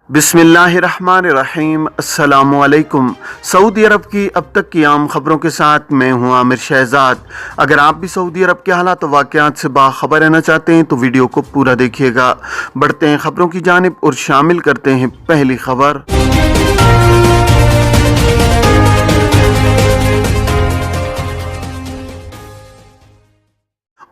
بسم اللہ الرحمن الرحیم۔ السلام علیکم۔ سعودی عرب کی اب تک کی عام خبروں کے ساتھ میں ہوں عامر شہزاد۔ اگر آپ بھی سعودی عرب کے حالات و واقعات سے باخبر رہنا چاہتے ہیں تو ویڈیو کو پورا دیکھیے گا۔ بڑھتے ہیں خبروں کی جانب اور شامل کرتے ہیں پہلی خبر۔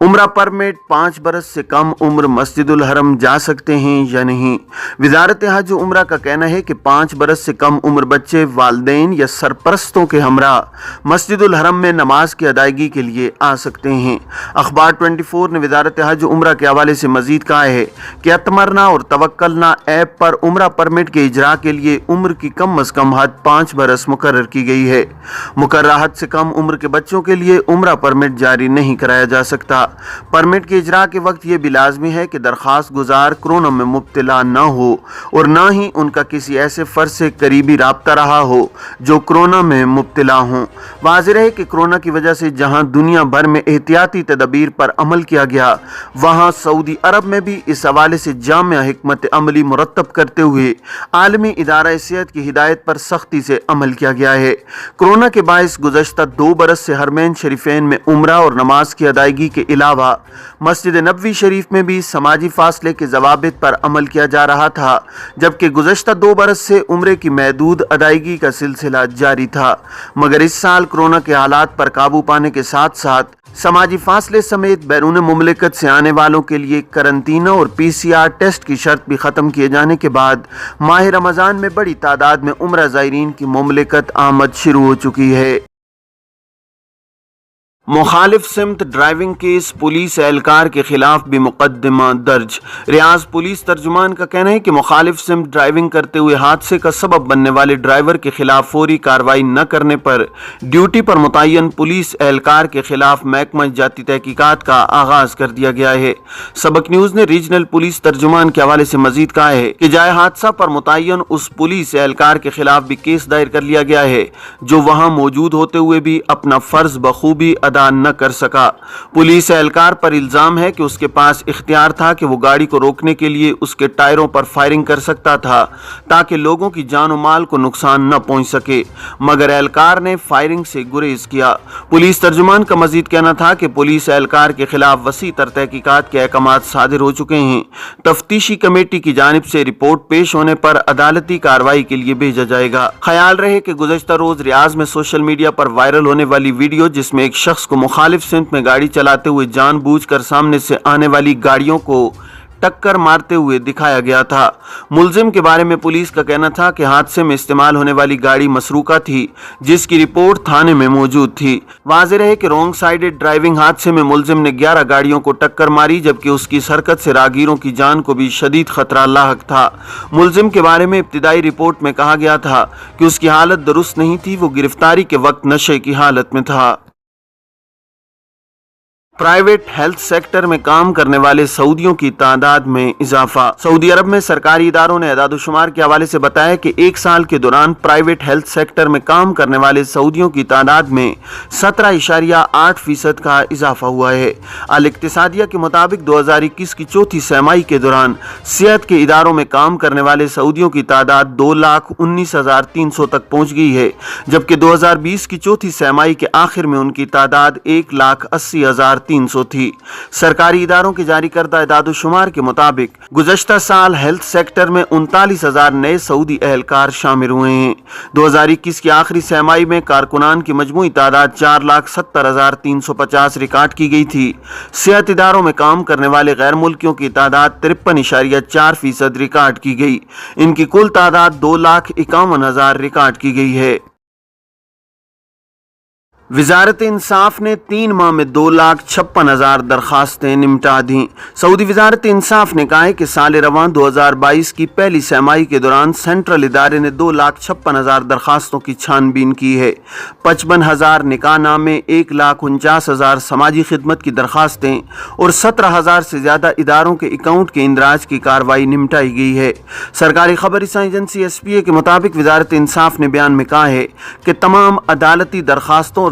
عمرہ پرمٹ 5 برس سے کم عمر مسجد الحرم جا سکتے ہیں یا نہیں؟ وزارت حج و عمرہ کا کہنا ہے کہ 5 برس سے کم عمر بچے والدین یا سرپرستوں کے ہمراہ مسجد الحرم میں نماز کی ادائیگی کے لیے آ سکتے ہیں۔ اخبار 24 نے وزارت حج و عمرہ کے حوالے سے مزید کہا ہے کہ اتمرنا اور توکلنا ایپ پر عمرہ پرمٹ کے اجراء کے لیے عمر کی کم از کم حد 5 برس مقرر کی گئی ہے۔ مقررہ حد سے کم عمر کے بچوں کے لیے عمرہ پرمٹ جاری نہیں کرایا جا سکتا۔ پرمٹ کے اجراء کے وقت یہ بھی لازمی ہے کہ درخواست گزار کورونا میں مبتلا نہ ہو اور نہ ہی ان کا کسی ایسے فرد سے قریبی رابطہ رہا ہو جو کورونا میں مبتلا ہوں۔ واضح ہے کہ کورونا کی وجہ سے جہاں دنیا بھر میں احتیاطی تدابیر پر عمل کیا گیا، وہاں سعودی عرب میں بھی اس حوالے سے جامع حکمت عملی مرتب کرتے ہوئے عالمی ادارہ صحت کی ہدایت پر سختی سے عمل کیا گیا ہے۔ کورونا کے باعث گزشتہ 2 برس سے حرمین شریفین میں عمرہ اور نماز کی ادائیگی کے علاوہ مسجد نبوی شریف میں بھی سماجی فاصلے کے ضوابط پر عمل کیا جا رہا تھا، جبکہ گزشتہ 2 برس سے عمرے کی محدود ادائیگی کا سلسلہ جاری تھا، مگر اس سال کورونا کے حالات پر قابو پانے کے ساتھ ساتھ سماجی فاصلے سمیت بیرون مملکت سے آنے والوں کے لیے قرنطینہ اور PCR ٹیسٹ کی شرط بھی ختم کیے جانے کے بعد ماہ رمضان میں بڑی تعداد میں عمرہ زائرین کی مملکت آمد شروع ہو چکی ہے۔ مخالف سمت ڈرائیونگ کیس، پولیس اہلکار کے خلاف بھی مقدمہ درج۔ ریاض پولیس ترجمان کا کہنا ہے کہ مخالف سمت ڈرائیونگ کرتے ہوئے حادثے کا سبب بننے والے ڈرائیور کے خلاف فوری کارروائی نہ کرنے پر ڈیوٹی پر متعین پولیس اہلکار کے خلاف محکمہ جاتی تحقیقات کا آغاز کر دیا گیا ہے۔ سبق نیوز نے ریجنل پولیس ترجمان کے حوالے سے مزید کہا ہے کہ جائے حادثہ پر متعین اس پولیس اہلکار کے خلاف بھی کیس دائر کر لیا گیا ہے جو وہاں موجود ہوتے ہوئے بھی اپنا فرض بخوبی نہ کر سکا۔ پولیس اہلکار پر الزام ہے کہ اس کے پاس اختیار تھا کہ وہ گاڑی کو روکنے کے لیے اس کے ٹائروں پر فائرنگ کر سکتا تھا تاکہ لوگوں کی جان و مال کو نقصان نہ پہنچ سکے، مگر اہلکار نے فائرنگ سے گریز کیا۔ پولیس ترجمان کا مزید کہنا تھا کہ پولیس اہلکار کے خلاف وسیع تر تحقیقات کے احکامات صادر ہو چکے ہیں۔ تفتیشی کمیٹی کی جانب سے رپورٹ پیش ہونے پر عدالتی کارروائی کے لیے بھیجا جائے گا۔ خیال رہے کہ گزشتہ روز ریاض میں سوشل میڈیا پر وائرل ہونے والی ویڈیو جس میں ایک شخص کو مخالف سمت میں گاڑی چلاتے ہوئے جان بوجھ کر سامنے سے آنے والی گاڑیوں کو ٹکر مارتے ہوئے دکھایا گیا تھا۔ ملزم کے بارے میں پولیس کا کہنا تھا کہ حادثے میں استعمال ہونے والی گاڑی مسروقہ تھی جس کی رپورٹ تھانے میں موجود تھی۔ واضح رہے کہ رونگ سائیڈڈ ڈرائیونگ حادثے میں ملزم نے 11 گاڑیوں کو ٹکر ماری، جبکہ اس کی اس حرکت سے راہگیروں کی جان کو بھی شدید خطرہ لاحق تھا۔ ملزم کے بارے میں ابتدائی رپورٹ میں کہا گیا تھا کہ اس کی حالت درست نہیں تھی، وہ گرفتاری کے وقت نشے کی حالت میں تھا۔ پرائیویٹ ہیلتھ سیکٹر میں کام کرنے والے سعودیوں کی تعداد میں اضافہ۔ سعودی عرب میں سرکاری اداروں نے اعداد و شمار کے حوالے سے بتایا کہ 1 سال کے دوران پرائیویٹ ہیلتھ سیکٹر میں کام کرنے والے سعودیوں کی تعداد میں 17.8% کا اضافہ ہوا ہے۔ الاقتصادیہ کے مطابق 2021 کی چوتھی سرمائی کے دوران صحت کے اداروں میں کام کرنے والے سعودیوں کی تعداد 2,19,300 تک پہنچ گئی ہے، جبکہ 2020 کی چوتھی سرمائی کے آخر میں ان کی تعداد 1,80,300 تھی۔ سرکاری اداروں کے جاری کردہ اعداد و شمار کے مطابق گزشتہ سال ہیلتھ سیکٹر میں 39,000 نئے سعودی اہلکار شامل ہوئے ہیں۔ 2021 کی آخری سرمائی میں کارکنان کی مجموعی تعداد 4,70,350 ریکارڈ کی گئی تھی۔ صحت اداروں میں کام کرنے والے غیر ملکیوں کی تعداد 53.4% ریکارڈ کی گئی۔ ان کی کل تعداد 2,51,000 ریکارڈ کی گئی ہے۔ وزارت انصاف نے 3 ماہ میں 2,56,000 درخواستیں نمٹا دیں۔ سعودی وزارت انصاف نے کہا ہے کہ سال رواں 2022 کی پہلی سرمائی کے دوران سینٹرل ادارے نے 2,56,000 درخواستوں کی چھان بین کی ہے۔ 55,000 نکاح نامے، 1,49,000 سماجی خدمت کی درخواستیں اور 17,000 سے زیادہ اداروں کے اکاؤنٹ کے اندراج کی کارروائی نمٹائی گئی ہے۔ سرکاری خبر رساں ایجنسی SPA کے مطابق وزارت انصاف نے بیان میں کہا ہے کہ تمام عدالتی درخواستوں اور